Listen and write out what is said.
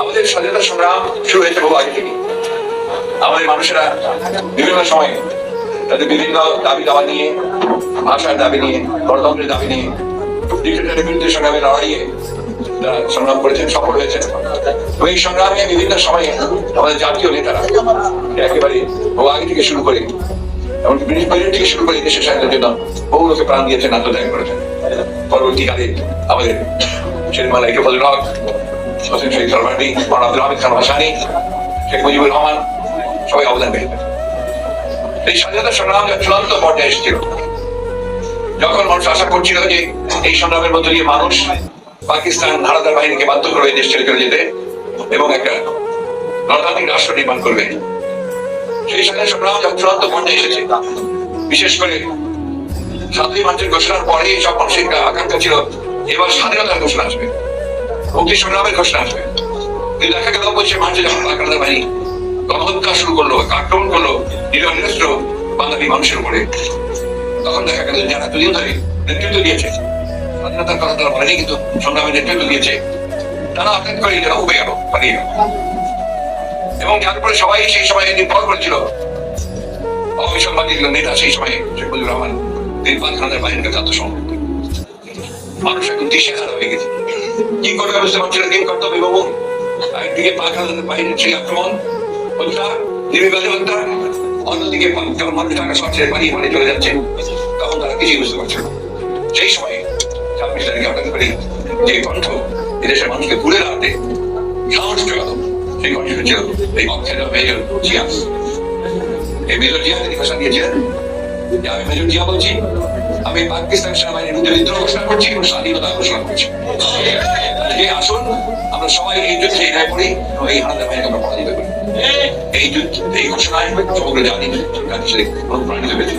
আমাদের স্বাধীনতা সংগ্রাম শুরু হয়েছে বহু আগে থেকে। আমাদের মানুষেরা বিভিন্ন সময়ে তাদের বিভিন্ন দাবি দাওয়া নিয়ে, ভাষার দাবি নিয়ে, গণতন্ত্রের দাবি নিয়ে, ডিক্টেটরের বিরুদ্ধে সংগ্রামে লড়াইয়ে তারা সংগ্রাম করেছেন, সফল হয়েছেন। এবং এই সংগ্রামে বিভিন্ন সময়ে আমাদের জাতীয় নেতারা একেবারে বহু আগে থেকে শুরু করে, এমনকি ব্রিটিশ পিরিয়ড থেকে শুরু করে দেশের স্বাধীনতার জন্য বহু লোকে প্রাণ দিয়েছেন, আত্মত্যাগ করেছেন। পরবর্তীকালে আমাদের শেখ মালাইকে ফজল হক, হোসেন শহীদ সরওয়ার্দী, মাওলানা আব্দুল হামিদ খান ভাসানী, শেখ মুজিবুর রহমান সবাই অবদান রেখেছেন। এই স্বাধীনতা সংগ্রাম চূড়ান্ত পর্যায়ে এসেছিল, যখন মানুষ আশা করছিল যে এই সংগ্রামের মধ্য দিয়ে মানুষ পাকিস্তান হানাদার বাহিনীকে বাধ্য করবে দেশ ছেড়ে চলে যেতে এবং একটা গণতান্ত্রিক রাষ্ট্র নির্মাণ করবে। সেই স্বাধীনতা সংগ্রাম যখন চূড়ান্ত পর্যায়ে এসেছে, বিশেষ করে ৭ই মার্চের ঘোষণার পরে সব মানুষের আকাঙ্ক্ষা ছিল এবার স্বাধীনতার ঘোষণা আসবে, মুক্তি সংগ্রামের ঘোষণা আসবে। কিন্তু দেখা গেল ২৫ মার্চে যখন হানাদার বাহিনী গণহত্যা শুরু করলো, আক্রমণ করলো নিরস্ত্র বাঙালি মানুষের উপরে, তখন দেখা গেল যারা এতদিন ধরে নেতৃত্ব দিয়েছে, স্বাধীনতার কথা তারা বলেনি কিন্তু সংগ্রামের নেতৃত্ব দিয়েছে, তারা আঘাত করে যারা উবে গেল, পালিয়ে গেল। এবং যার উপরে সবাই সেই সময় নির্ভর করেছিল, অবিসংবাদী নেতা সেই সময় শেখ মুজিবুর রহমান, তিনি পাক হানাদার বাহিনীর কাছে আত্মসমর্পণ করেন। মানুষ এখন দিশেহারা হয়ে গেছে, কি করবে বুঝতে পারছিল, কি কর্তব্য বাবু। একদিকে পাক হানাদার বাহিনীর সেই আক্রমণ, হত্যা, নির্বিবাদী হত্যা, অন্যদিকে যখন মানুষ ঢাকা শহর ছেড়ে পালিয়ে পালিয়ে চলে যাচ্ছে, তখন তারা কিছুই বুঝতে পারছিল। সেই সময় ২৬ তারিখে হঠাৎ করে যে কণ্ঠ এদেশের মানুষকে ঘুরে দাঁড়াতে সাহস জোগালো, সেই কণ্ঠ ছিল এই পক্ষের মেজর জিয়া। এই মেজর জিয়া তিনি ঘোষণা দিয়েছিলেন যে আমি মেজর জিয়া বলছি, আমি পাকিস্তান সেনাবাহিনীর বিরুদ্ধে বিদ্রোহ ঘোষণা করছি এবং স্বাধীনতা ঘোষণা করছি। আসুন আমরা সবাই এই যুদ্ধে এগিয়ে পড়ি এবং এই হানাদার বাহিনীকে আমরা পরাজিত করি। এই যুদ্ধ, এই ঘোষণায় সমগ্র জাতি অনুপ্রাণিত হয়েছে।